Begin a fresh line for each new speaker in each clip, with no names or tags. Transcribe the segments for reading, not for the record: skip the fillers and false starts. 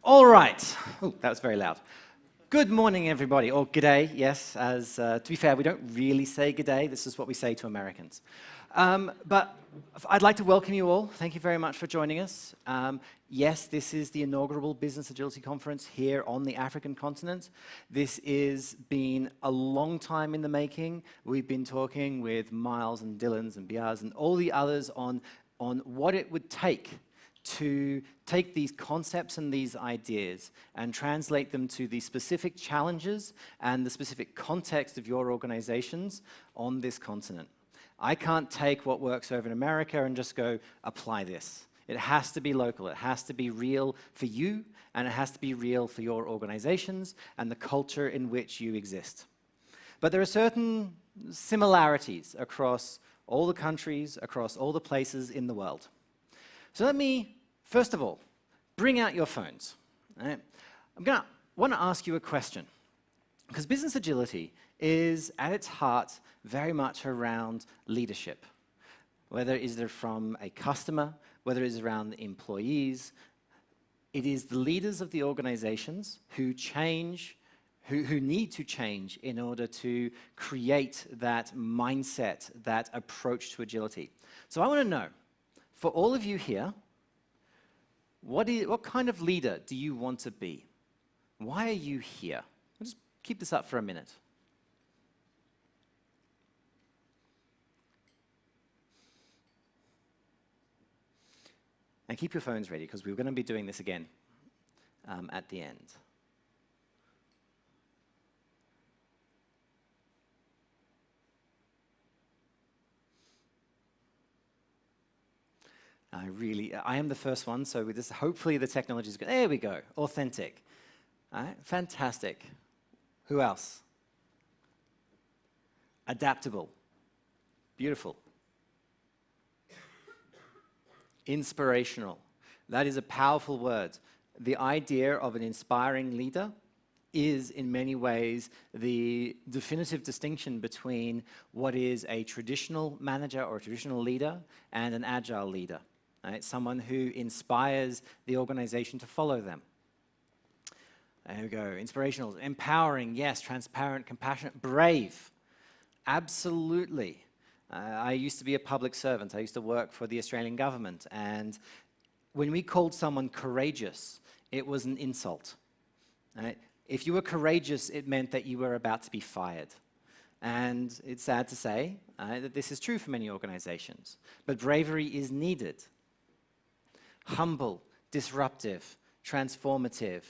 All right. Oh, that was very loud. Good morning, everybody, or g'day, yes, to be fair, we don't really say g'day. This is what we say to Americans. But I'd like to welcome you all. Thank you very much for joining us. Yes, this is the inaugural Business Agility Conference here on the African continent. This has been a long time in the making. We've been talking with Miles and Dylan's and Biaz and all the others on what it would take to take these concepts and these ideas and translate them to the specific challenges and the specific context of your organizations on this continent. I can't take what works over in America and just go, apply this. It has to be local, it has to be real for you, and it has to be real for your organizations and the culture in which you exist. But there are certain similarities across all the countries, across all the places in the world. So let me, first of all, bring out your phones. Right? I want to ask you a question, because business agility is, at its heart, very much around leadership. Whether it is from a customer, whether it is around the employees, it is the leaders of the organizations who change, who need to change in order to create that mindset, that approach to agility. So I want to know, for all of you here, what kind of leader do you want to be? Why are you here? I'll just keep this up for a minute. And keep your phones ready, because we're going to be doing this again at the end. I am the first one, so with this, hopefully the technology is good. There we go, authentic. All right, fantastic. Who else? Adaptable. Beautiful. Inspirational. That is a powerful word. The idea of an inspiring leader is, in many ways, the definitive distinction between what is a traditional manager or a traditional leader and an agile leader. Right? Someone who inspires the organization to follow them. There we go. Inspirational. Empowering, yes. Transparent, compassionate, brave. Absolutely. I used to be a public servant. I used to work for the Australian government. And when we called someone courageous, it was an insult. Right? If you were courageous, it meant that you were about to be fired. And it's sad to say that this is true for many organizations. But bravery is needed. Humble, disruptive, transformative,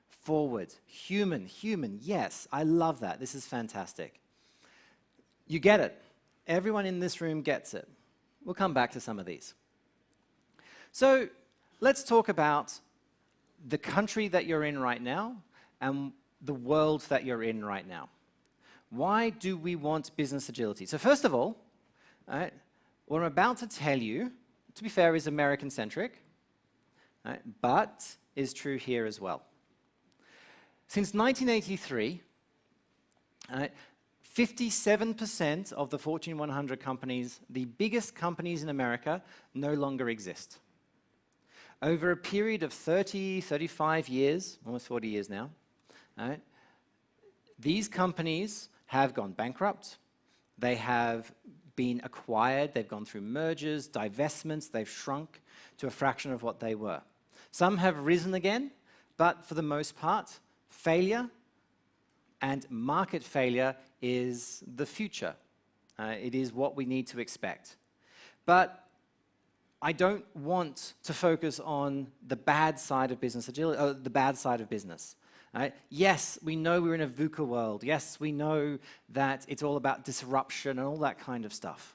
forward, human, yes, I love that. This is fantastic. You get it. Everyone in this room gets it. We'll come back to some of these. So let's talk about the country that you're in right now and the world that you're in right now. Why do we want business agility? So first of all, what I'm about to tell you, to be fair, is American-centric, but is true here as well. Since 1983, 57% of the Fortune 100 companies, the biggest companies in America, no longer exist. Over a period of 30, 35 years, almost 40 years now, these companies have gone bankrupt, they have been acquired, they've gone through mergers, divestments, they've shrunk to a fraction of what they were. Some have risen again, but for the most part, failure and market failure is the future. It is what we need to expect. But I don't want to focus on the bad side of business agility, the bad side of business. Yes, we know we're in a VUCA world. Yes, we know that it's all about disruption and all that kind of stuff.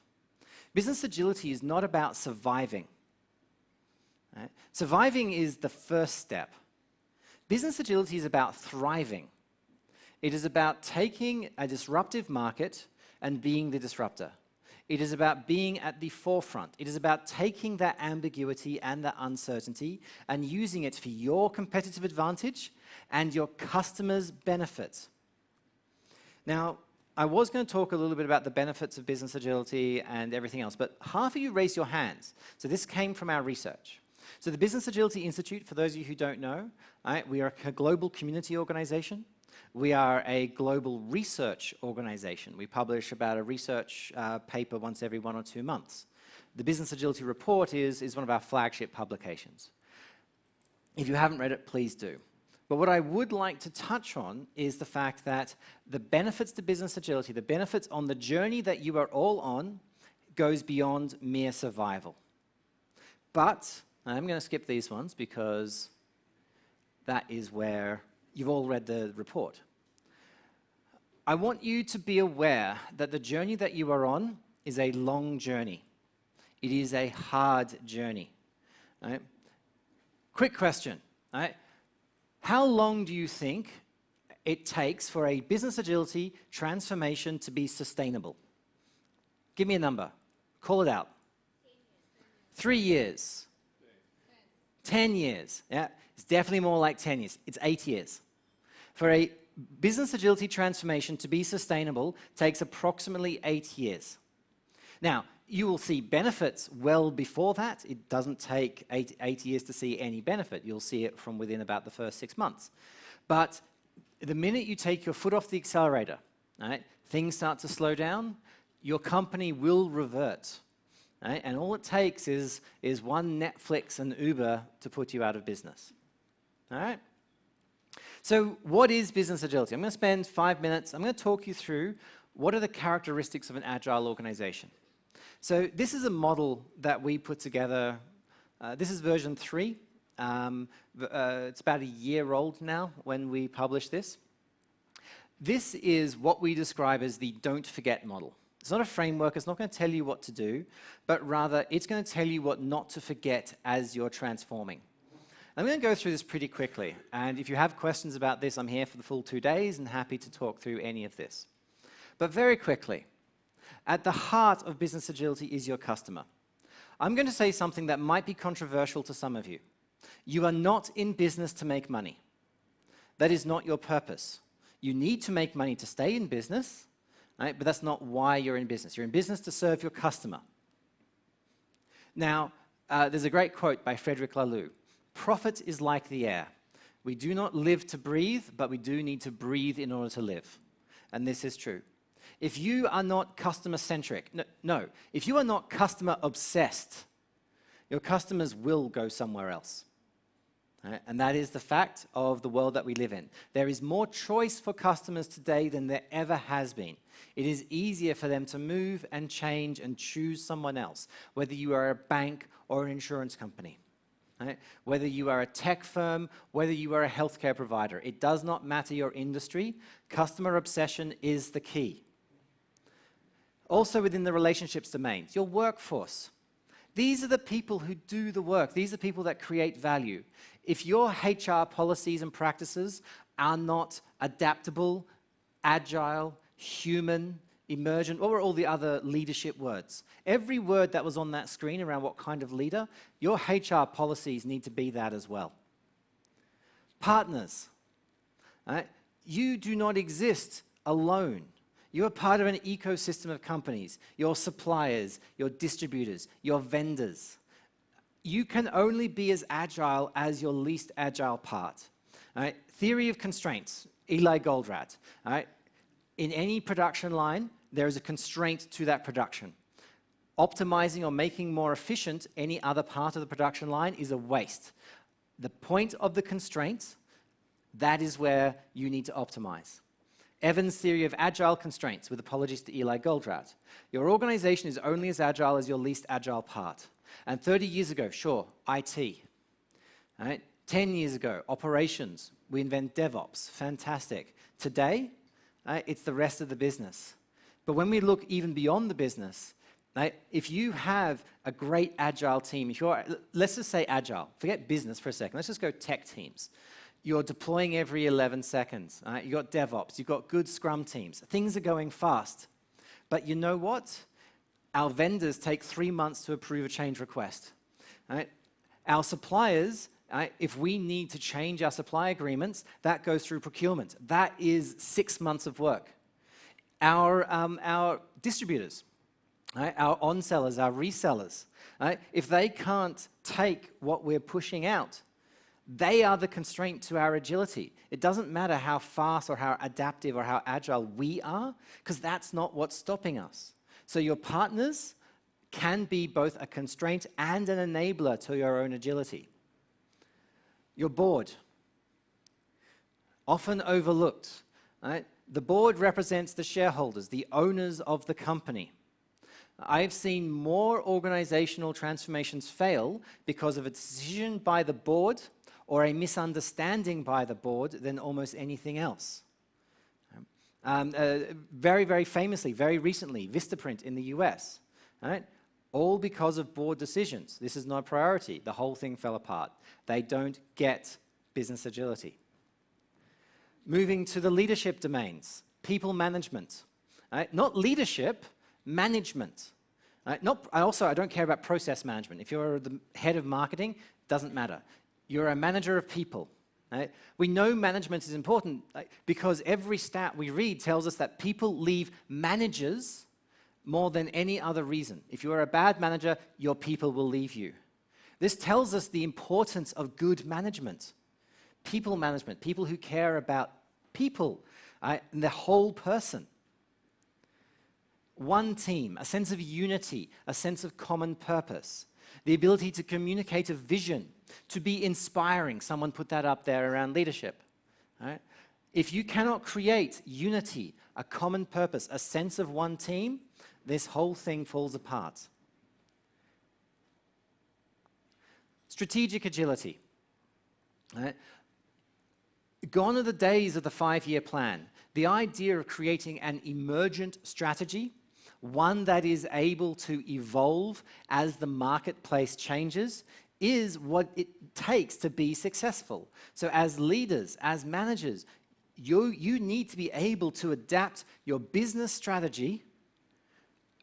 Business agility is not about surviving. Surviving is the first step. Business agility is about thriving. It is about taking a disruptive market and being the disruptor. It is about being at the forefront. It is about taking that ambiguity and that uncertainty and using it for your competitive advantage and your customers' benefit. Now, I was going to talk a little bit about the benefits of business agility and everything else, but half of you raised your hands. So this came from our research. So the Business Agility Institute, for those of you who don't know, right, we are a global community organization. We are a global research organization. We publish about a research paper once every 1 or 2 months. The Business Agility Report is one of our flagship publications. If you haven't read it, please do. But what I would like to touch on is the fact that the benefits to business agility, the benefits on the journey that you are all on, goes beyond mere survival. But I'm going to skip these ones because that is where you've all read the report. I want you to be aware that the journey that you are on is a long journey. It is a hard journey. Right? Quick question. Right? How long do you think it takes for a business agility transformation to be sustainable? Give me a number. Call it out. 3 years. 10 years. Yeah, it's definitely more like 10 years. It's 8 years. For a business agility transformation to be sustainable takes approximately 8 years. Now, you will see benefits well before that. It doesn't take 8 years to see any benefit. You'll see it from within about the first 6 months. But the minute you take your foot off the accelerator, right, things start to slow down, your company will revert. Right? And all it takes is one Netflix and Uber to put you out of business. All right? So what is business agility? I'm going to spend 5 minutes. I'm going to talk you through what are the characteristics of an agile organization. So this is a model that we put together. This is version 3. It's about a year old now when we published this. This is what we describe as the don't forget model. It's not a framework. It's not going to tell you what to do, but rather it's going to tell you what not to forget as you're transforming. I'm going to go through this pretty quickly, and if you have questions about this, I'm here for the full 2 days and happy to talk through any of this. But very quickly, at the heart of business agility is your customer. I'm going to say something that might be controversial to some of you. You are not in business to make money. That is not your purpose. You need to make money to stay in business, right? But that's not why you're in business. You're in business to serve your customer. Now, there's a great quote by Frederick Laloux. Profit is like the air. We do not live to breathe, but we do need to breathe in order to live. And this is true. If you are not customer-centric, no, if you are not customer-obsessed, your customers will go somewhere else. Right? And that is the fact of the world that we live in. There is more choice for customers today than there ever has been. It is easier for them to move and change and choose someone else, whether you are a bank or an insurance company. Right? Whether you are a tech firm, whether you are a healthcare provider, it does not matter your industry. Customer obsession is the key. Also within the relationships domain, your workforce. These are the people who do the work. These are the people that create value. If your HR policies and practices are not adaptable, agile, human, emergent, what were all the other leadership words? Every word that was on that screen around what kind of leader, your HR policies need to be that as well. Partners. Right? You do not exist alone. You are part of an ecosystem of companies, your suppliers, your distributors, your vendors. You can only be as agile as your least agile part. Right? Theory of constraints, Eli Goldratt. Right? In any production line, there is a constraint to that production. Optimizing or making more efficient any other part of the production line is a waste. The point of the constraint, that is where you need to optimize. Evans' theory of agile constraints, with apologies to Eli Goldratt. Your organization is only as agile as your least agile part. And 30 years ago, sure, IT. Right? 10 years ago, operations. We invent DevOps. Fantastic. Today, it's the rest of the business. But when we look even beyond the business, right, if you have a great agile team, let's just say agile, forget business for a second, let's just go tech teams. You're deploying every 11 seconds. Right? You've got DevOps. You've got good Scrum teams. Things are going fast. But you know what? Our vendors take 3 months to approve a change request. Right? Our suppliers, right, if we need to change our supply agreements, that goes through procurement. That is 6 months of work. Our distributors, right? Our on-sellers, our resellers. Right? If they can't take what we're pushing out, they are the constraint to our agility. It doesn't matter how fast or how adaptive or how agile we are, because that's not what's stopping us. So your partners can be both a constraint and an enabler to your own agility. Your board, often overlooked. Right? The board represents the shareholders, the owners of the company. I've seen more organizational transformations fail because of a decision by the board or a misunderstanding by the board than almost anything else. Very, very famously, very recently, Vistaprint in the US, right? All because of board decisions. This is not a priority. The whole thing fell apart. They don't get business agility. Moving to the leadership domains, people management. Right? Not leadership, management. Right? I don't care about process management. If you're the head of marketing, doesn't matter. You're a manager of people. Right? We know management is important because every stat we read tells us that people leave managers more than any other reason. If you're a bad manager, your people will leave you. This tells us the importance of good management. People management, people who care about people, and the whole person. One team, a sense of unity, a sense of common purpose, the ability to communicate a vision, to be inspiring. Someone put that up there around leadership. Right? If you cannot create unity, a common purpose, a sense of one team, this whole thing falls apart. Strategic agility. Right? Gone are the days of the 5-year plan. The idea of creating an emergent strategy, one that is able to evolve as the marketplace changes, is what it takes to be successful. So as leaders, as managers, you need to be able to adapt your business strategy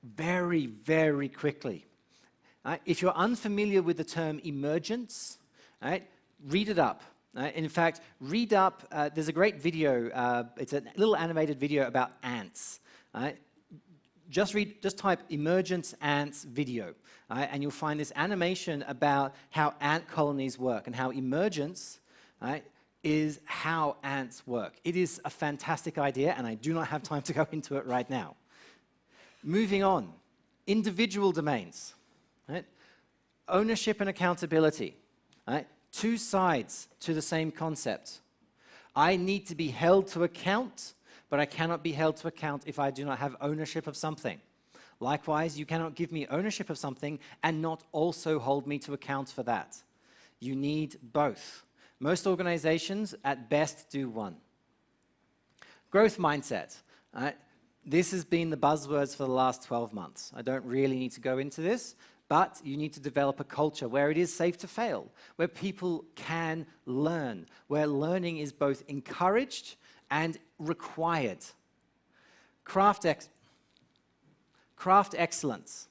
very, very quickly. If you're unfamiliar with the term emergence, read it up. In fact, read up, there's a great video, it's a little animated video about ants. Just type emergence ants video, and you'll find this animation about how ant colonies work and how emergence is how ants work. It is a fantastic idea, and I do not have time to go into it right now. Moving on, individual domains, ownership and accountability. Two sides to the same concept. I need to be held to account, but I cannot be held to account if I do not have ownership of something. Likewise, you cannot give me ownership of something and not also hold me to account for that. You need both. Most organizations, at best, do one. Growth mindset. This has been the buzzwords for the last 12 months. I don't really need to go into this, but you need to develop a culture where it is safe to fail, where people can learn, where learning is both encouraged and required. Craft excellence.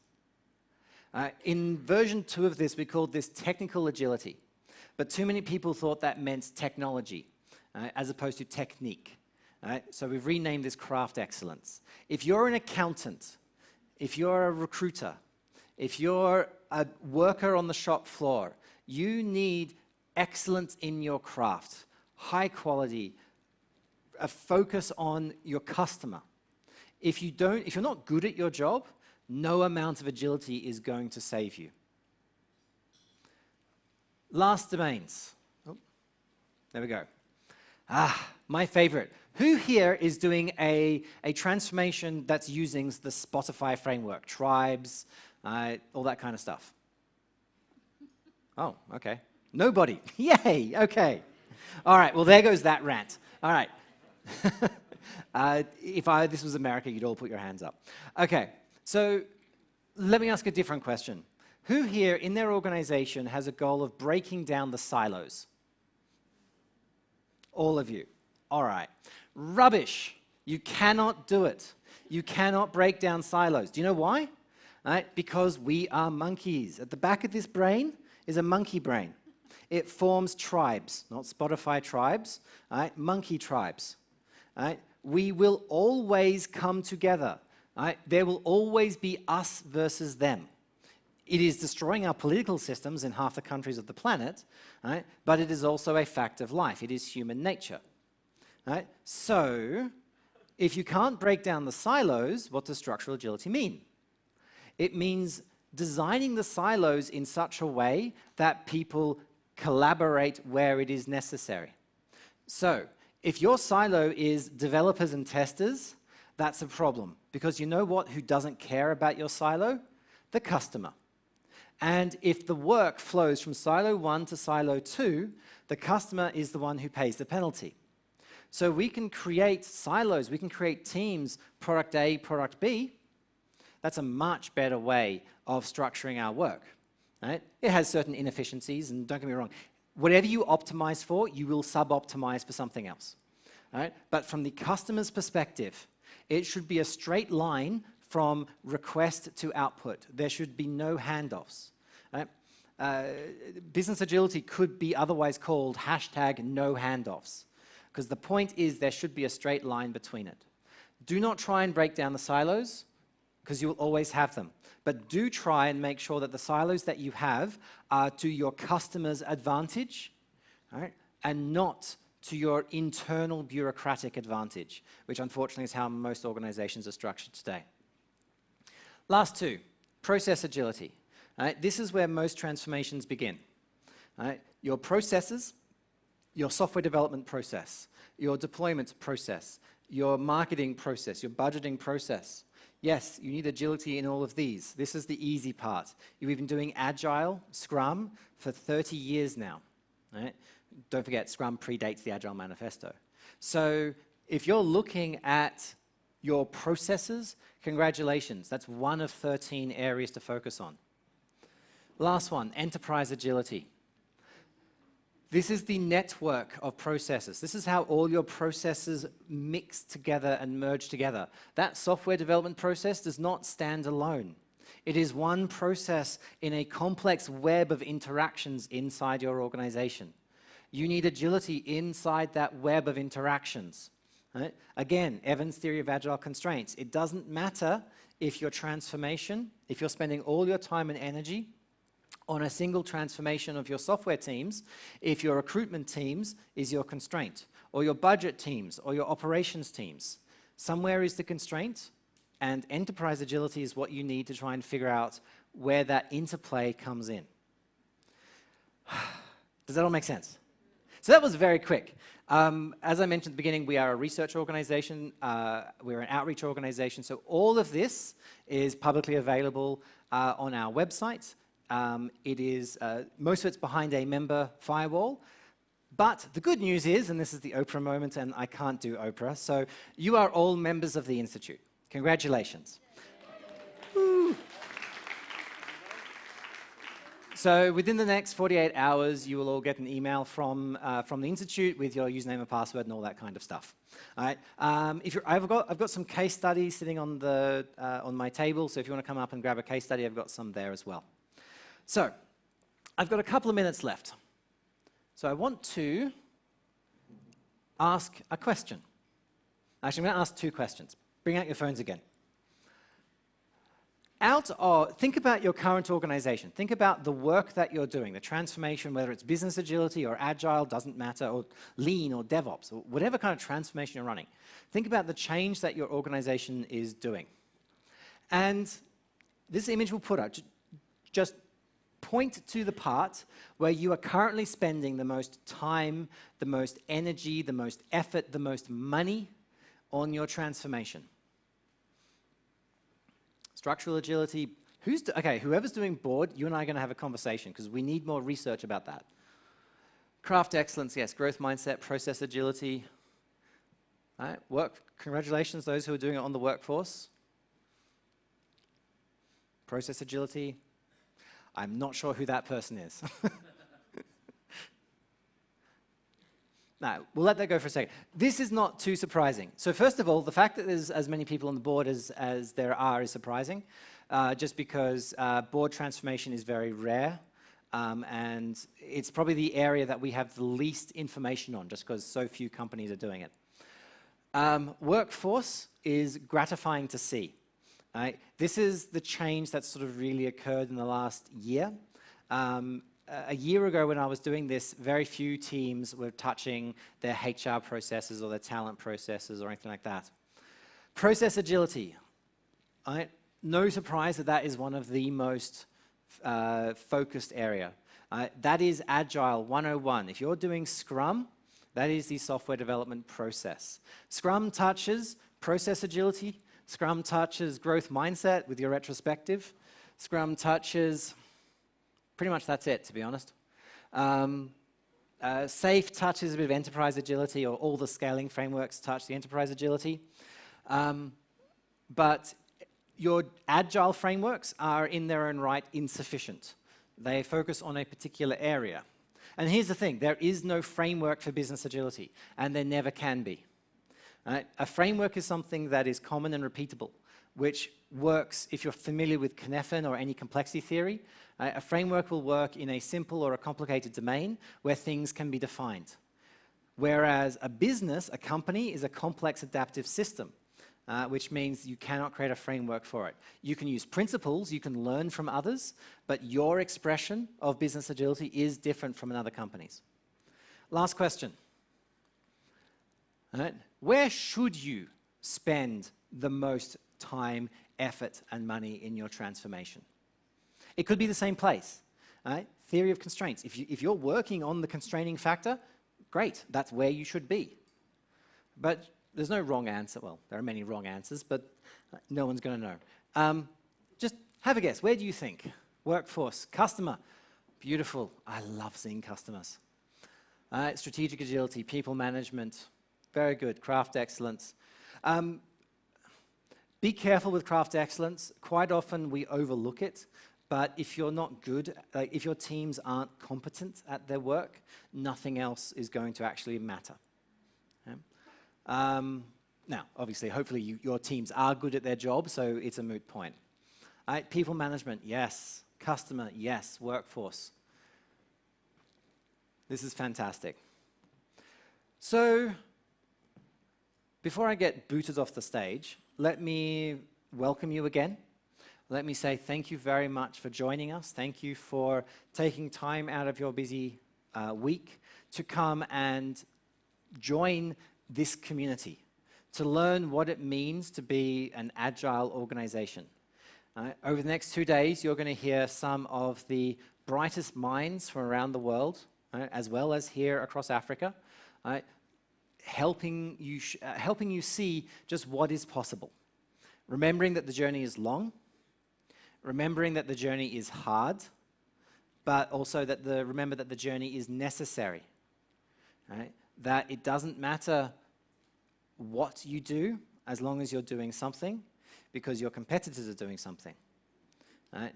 In version 2 of this, we called this technical agility, but too many people thought that meant technology as opposed to technique. So we've renamed this craft excellence. If you're an accountant, if you're a recruiter, if you're a worker on the shop floor, you need excellence in your craft, high quality, a focus on your customer. If you're not good at your job, no amount of agility is going to save you. Last domains. Oh, there we go. My favorite. Who here is doing a transformation that's using the Spotify framework, tribes, all that kind of stuff? Oh, okay. Nobody. Yay, okay. All right, well, there goes that rant. All right. If this was America, you'd all put your hands up. Okay, so let me ask a different question. Who here in their organization has a goal of breaking down the silos? All of you. All right. Rubbish. You cannot do it. You cannot break down silos. Do you know why? Because we are monkeys. At the back of this brain is a monkey brain. It forms tribes, not Spotify tribes, monkey tribes. We will always come together. Right? There will always be us versus them. It is destroying our political systems in half the countries of the planet, right? But it is also a fact of life. It is human nature. Right? So, if you can't break down the silos, what does structural agility mean? It means designing the silos in such a way that people collaborate where it is necessary. So, if your silo is developers and testers, that's a problem. Because you know what? Who doesn't care about your silo? The customer. And if the work flows from silo 1 to silo 2, the customer is the one who pays the penalty. So we can create silos, we can create teams, product A, product B. That's a much better way of structuring our work. Right? It has certain inefficiencies, and don't get me wrong, whatever you optimize for, you will sub-optimize for something else. Right? But from the customer's perspective, it should be a straight line from request to output. There should be no handoffs. Right? Business agility could be otherwise called #no handoffs, because the point is there should be a straight line between it. Do not try and break down the silos, because you will always have them. But do try and make sure that the silos that you have are to your customer's advantage, right? And not to your internal bureaucratic advantage, which unfortunately is how most organizations are structured today. Last two, process agility. Right? This is where most transformations begin. Right? Your processes, your software development process, your deployment process, your marketing process, your budgeting process. Yes, you need agility in all of these. This is the easy part. You've been doing agile, Scrum, for 30 years now. Right? Don't forget, Scrum predates the Agile Manifesto. So if you're looking at your processes, congratulations. That's one of 13 areas to focus on. Last one, enterprise agility. This is the network of processes. This is how all your processes mix together and merge together. That software development process does not stand alone. It is one process in a complex web of interactions inside your organization. You need agility inside that web of interactions. Right? Again, Evan's theory of agile constraints. It doesn't matter if your transformation, if you're spending all your time and energy on a single transformation of your software teams, if your recruitment teams is your constraint, or your budget teams, or your operations teams. Somewhere is the constraint, and enterprise agility is what you need to try and figure out where that interplay comes in. Does that all make sense? So that was very quick. As I mentioned at the beginning, we are a research organization, we're an outreach organization, so all of this is publicly available on our website. It is, most of it's behind a member firewall, but the good news is, and this is the Oprah moment, and I can't do Oprah, so you are all members of the Institute. Congratulations. Woo. So within the next 48 hours, you will all get an email from the Institute with your username and password and all that kind of stuff. All right. I've got some case studies sitting on my table, so if you want to come up and grab a case study, I've got some there as well. So I've got a couple of minutes left. So I want to ask a question. Actually, I'm going to ask two questions. Bring out your phones again. Think about your current organization. Think about the work that you're doing, the transformation, whether it's business agility or agile, doesn't matter, or lean or DevOps, or whatever kind of transformation you're running. Think about the change that your organization is doing. And this image we'll put up, just point to the part where you are currently spending the most time, the most energy, the most effort, the most money on your transformation. Structural agility, whoever's doing board, you and I are going to have a conversation because we need more research about that. Craft excellence, yes, growth mindset, process agility. All right, work, congratulations those who are doing it on the workforce. Process agility, I'm not sure who that person is. No, we'll let that go for a second. This is not too surprising. So first of all, the fact that there's as many people on the board as there are is surprising, just because board transformation is very rare, and it's probably the area that we have the least information on, just because so few companies are doing it. Workforce is gratifying to see. This is the change that's sort of really occurred in the last year. A year ago when I was doing this, very few teams were touching their HR processes or their talent processes or anything like that. Process agility. No surprise that that is one of the most focused area. That is Agile 101. If you're doing Scrum, that is the software development process. Scrum touches process agility. Scrum touches growth mindset with your retrospective. Scrum touches, pretty much that's it, to be honest. SAFe touches a bit of enterprise agility, or all the scaling frameworks touch the enterprise agility. But your Agile frameworks are in their own right insufficient. They focus on a particular area. And here's the thing, there is no framework for business agility, and there never can be. A framework is something that is common and repeatable, which works if you're familiar with Cynefin or any complexity theory. A framework will work in a simple or a complicated domain where things can be defined. Whereas a business, a company, is a complex adaptive system, which means you cannot create a framework for it. You can use principles, you can learn from others, but your expression of business agility is different from another company's. Last question. Where should you spend the most time, effort, and money in your transformation? It could be the same place. Theory of constraints. If you're working on the constraining factor, great, that's where you should be. But there's no wrong answer. Well, there are many wrong answers, but no one's going to know. Just have a guess. Where do you think? Workforce, customer. Beautiful. I love seeing customers. Strategic agility, people management. Very good. Craft excellence. Be careful with craft excellence. Quite often we overlook it, but if you're not good, if your teams aren't competent at their work, nothing else is going to actually matter. Now, obviously, hopefully your teams are good at their job, so it's a moot point. People management, yes. Customer, yes. Workforce. This is fantastic. So, before I get booted off the stage, let me welcome you again. Let me say thank you very much for joining us. Thank you for taking time out of your busy week to come and join this community, to learn what it means to be an agile organization. Over the next 2 days, you're going to hear some of the brightest minds from around the world, as well as here across Africa, helping you see just what is possible. Remembering that the journey is long, remembering that the journey is hard, but also that remember that the journey is necessary. That it doesn't matter what you do as long as you're doing something, because your competitors are doing something.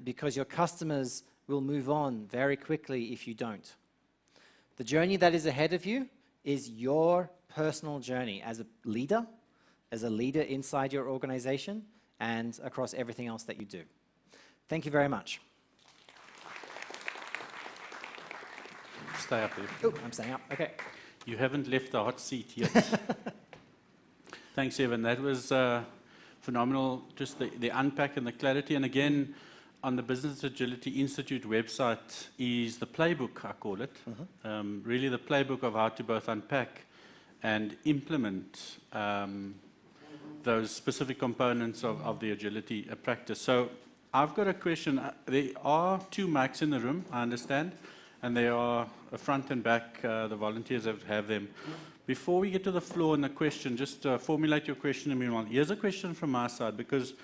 Because your customers will move on very quickly if you don't. The journey that is ahead of you is your personal journey as a leader inside your organization, and across everything else that you do. Thank you very much.
Stay up there.
Oh, I'm staying up. Okay.
You haven't left the hot seat yet. Thanks, Evan. That was phenomenal, just the unpack and the clarity. And again, on the Business Agility Institute website is the playbook, I call it. Really the playbook of how to both unpack and implement those specific components of the agility practice. So I've got a question. There are 2 mics in the room, I understand, and they are front and back. The volunteers have them. Before we get to the floor and the question, just formulate your question in meanwhile. Here's a question from my side, because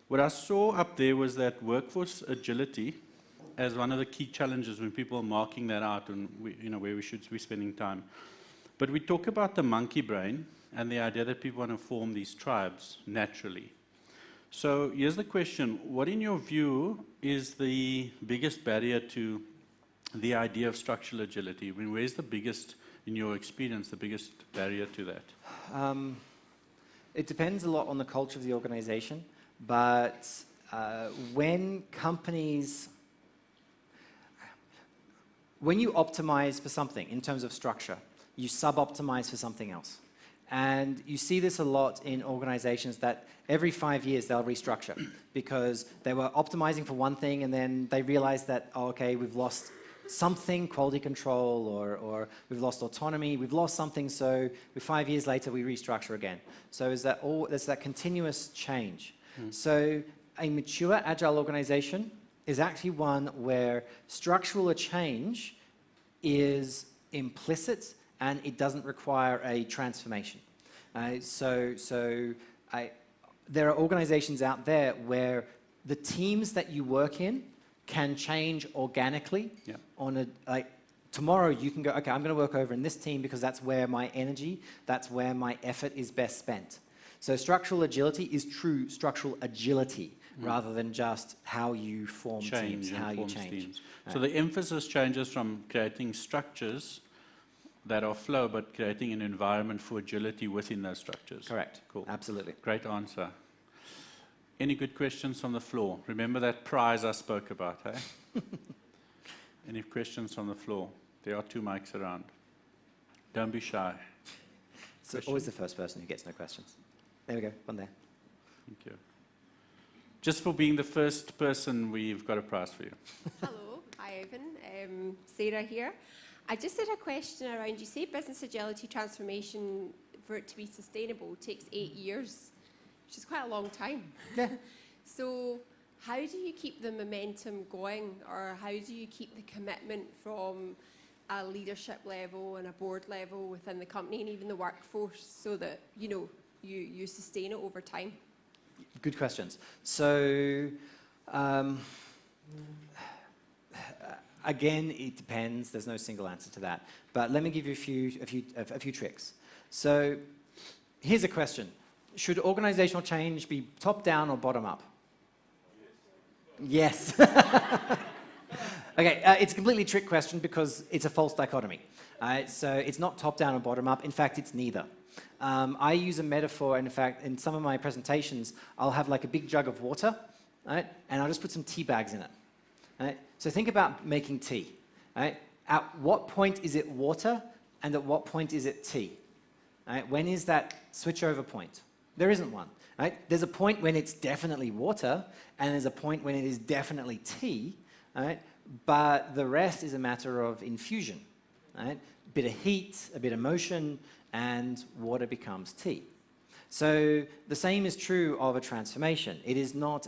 what I saw up there was that workforce agility as one of the key challenges when people are marking that out and where we should be spending time. But we talk about the monkey brain and the idea that people want to form these tribes naturally. So here's the question. What, in your view, is the biggest barrier to the idea of structural agility? I mean, where's the biggest, in your experience, the biggest barrier to that?
It depends a lot on the culture of the organization, but when you optimize for something in terms of structure, you sub-optimize for something else. And you see this a lot in organizations that every 5 years they'll restructure because they were optimizing for one thing and then they realized that, oh, okay, we've lost something, quality control, or we've lost autonomy, we've lost something, so 5 years later we restructure again. So there's that continuous change. So a mature agile organization is actually one where structural change is implicit and it doesn't require a transformation. There are organizations out there where the teams that you work in can change organically. Tomorrow you can go, okay, I'm going to work over in this team because that's where my energy, that's where my effort is best spent. So structural agility is true structural agility rather than just how you form teams, how you change.
Teams. So the emphasis changes from creating structures that are flow, but creating an environment for agility within those structures.
Correct.
Cool.
Absolutely.
Great answer. Any good questions from the floor? Remember that prize I spoke about, eh? Any questions from the floor? There are 2 mics around. Don't be shy.
So always the first person who gets no questions. There we go, one there.
Thank you. Just for being the first person, we've got a prize for you.
Hello, hi Ivan. Sarah here. I just had a question around, you say business agility transformation, for it to be sustainable, takes 8 years, which is quite a long time.
Yeah.
So how do you keep the momentum going, or how do you keep the commitment from a leadership level and a board level within the company and even the workforce so that, you sustain it over time?
Good questions. So, again, it depends. There's no single answer to that. But let me give you a few tricks. So, here's a question: should organizational change be top down or bottom up? Yes. Okay, it's a completely trick question because it's a false dichotomy. So it's not top down or bottom up. In fact, it's neither. I use a metaphor, and in fact, in some of my presentations, I'll have like a big jug of water, right? And I'll just put some tea bags in it. Right? So think about making tea. Right? At what point is it water, and at what point is it tea? Right? When is that switchover point? There isn't one. Right? There's a point when it's definitely water, and there's a point when it is definitely tea. Right? But the rest is a matter of infusion. Right? A bit of heat, a bit of motion, and water becomes tea. So the same is true of a transformation. It is not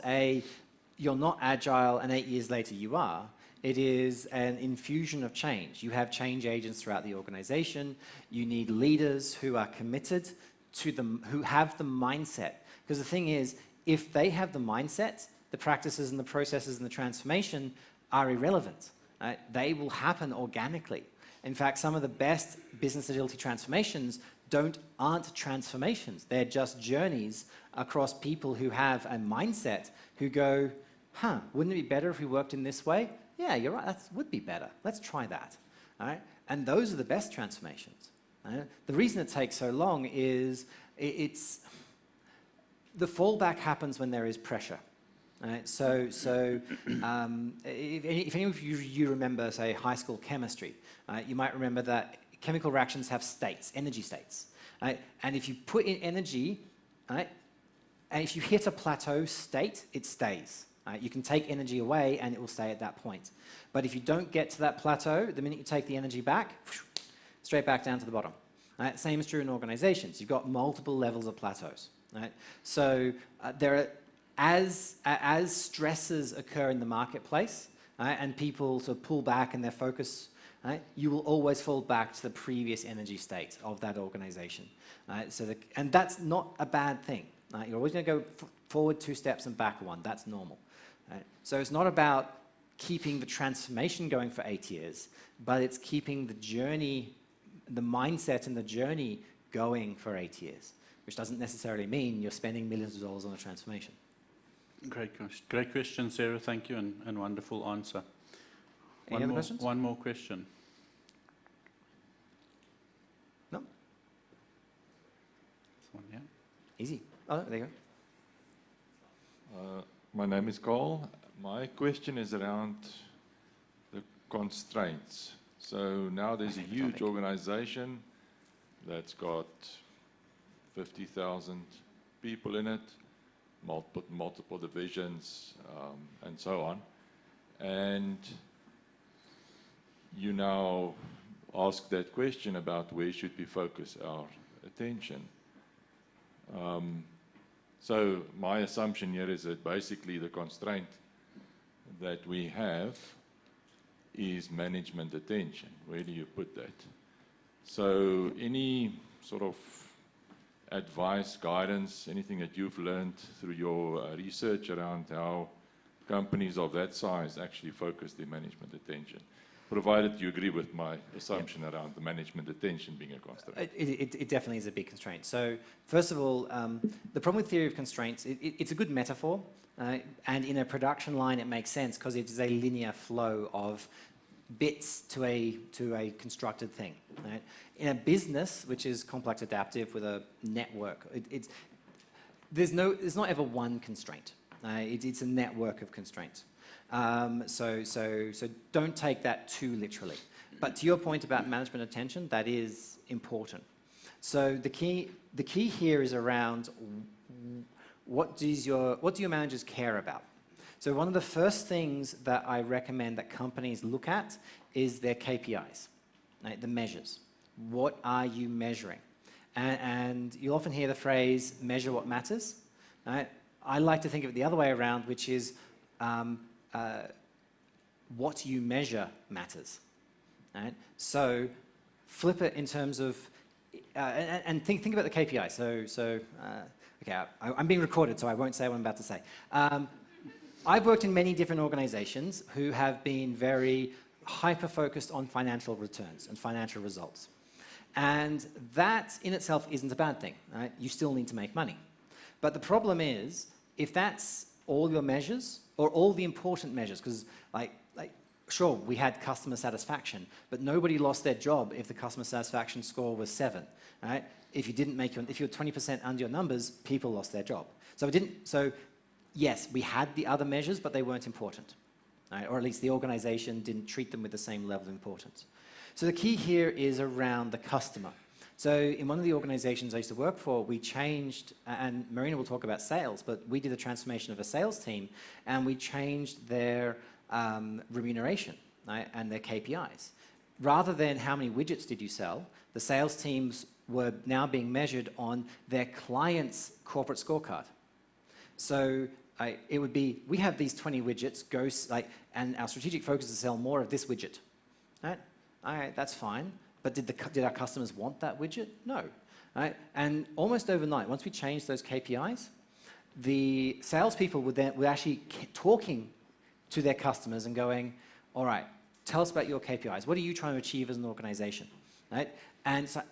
you're not agile and 8 years later you are. It is an infusion of change. You have change agents throughout the organization. You need leaders who are committed to them, who have the mindset. Because the thing is, if they have the mindset, the practices and the processes and the transformation are irrelevant. Right? They will happen organically. In fact, some of the best business agility transformations aren't transformations. They're just journeys across people who have a mindset who go, wouldn't it be better if we worked in this way? Yeah, you're right, that would be better. Let's try that. All right? And those are the best transformations. Right? The reason it takes so long is the fallback happens when there is pressure. Right? So if any of you remember, say, high school chemistry, you might remember that chemical reactions have states, energy states. Right? And if you put in energy, right, and if you hit a plateau state, it stays. Right? You can take energy away and it will stay at that point. But if you don't get to that plateau, the minute you take the energy back, straight back down to the bottom. Right? Same is true in organizations. You've got multiple levels of plateaus. Right? So there are, as stresses occur in the marketplace, right, and people sort of pull back and their focus, right, you will always fall back to the previous energy state of that organization. Right? And that's not a bad thing. Right? You're always going to go forward 2 steps and back 1. That's normal. Right? So it's not about keeping the transformation going for 8 years, but it's keeping the journey, the mindset and the journey going for 8 years, which doesn't necessarily mean you're spending millions of dollars on a transformation.
Great question, Sarah. Thank you, and wonderful answer.
Any other questions?
One more question.
No?
This one, yeah.
Easy. Oh, there you go.
My name is Carl. My question is around the constraints. So now there's a huge organization that's got 50,000 people in it, multiple divisions, and so on. And you now ask that question about where should we focus our attention. So my assumption here is that basically the constraint that we have is management attention. Where do you put that? So any sort of advice, guidance, anything that you've learned through your research around how companies of that size actually focus their management attention, provided you agree with my assumption around the management attention being a constraint.
It definitely is a big constraint. So first of all, the problem with theory of constraints, it's a good metaphor, and in a production line it makes sense because it is a linear flow of bits to a constructed thing. Right? In a business, which is complex adaptive with a network, there's not ever one constraint. It's a network of constraints. So don't take that too literally. But to your point about management attention, that is important. So the key here is around what do your managers care about? So one of the first things that I recommend that companies look at is their KPIs, right? The measures. What are you measuring? And you'll often hear the phrase, measure what matters. Right? I like to think of it the other way around, which is what you measure matters. Right? So flip it in terms of, and think about the KPI. Okay, I'm being recorded, so I won't say what I'm about to say. I've worked in many different organizations who have been very hyper-focused on financial returns and financial results. And that in itself isn't a bad thing. Right? You still need to make money. But the problem is, if that's all your measures, or all the important measures, because sure, we had customer satisfaction, but nobody lost their job if the customer satisfaction score was 7. Right? If you were 20% under your numbers, people lost their job. So yes, we had the other measures, but they weren't important. Right? Or at least the organization didn't treat them with the same level of importance. So the key here is around the customer. So in one of the organizations I used to work for, we changed, and Marina will talk about sales, but we did a transformation of a sales team, and we changed their remuneration, right, and their KPIs. Rather than how many widgets did you sell, the sales teams were now being measured on their client's corporate scorecard. So it would be, we have these 20 widgets, and our strategic focus is to sell more of this widget. Right? All right, that's fine. But did our customers want that widget? No. Right? And almost overnight, once we changed those KPIs, the salespeople were actually talking to their customers and going, all right, tell us about your KPIs. What are you trying to achieve as an organization? Right? And it's like,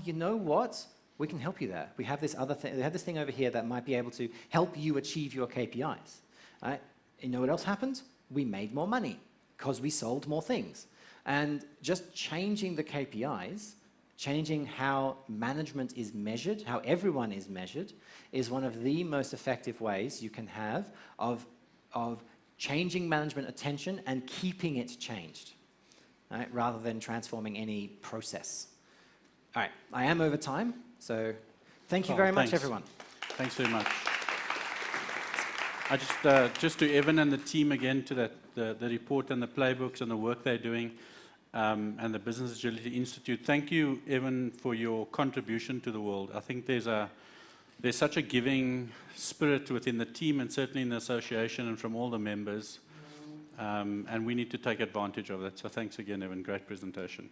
you know what? We can help you there. We have this other thing. We have this thing over here that might be able to help you achieve your KPIs. Right? You know what else happened? We made more money because we sold more things. And just changing the KPIs, changing how management is measured, how everyone is measured, is one of the most effective ways you can have of changing management attention and keeping it changed, right, rather than transforming any process. All right, I am over time, so thank you very much, everyone.
Thanks very much. I just to Evan and the team again, to the report and the playbooks and the work they're doing, and the Business Agility Institute. Thank you, Evan, for your contribution to the world. I think there's such a giving spirit within the team and certainly in the association and from all the members, and we need to take advantage of that. So thanks again, Evan. Great presentation.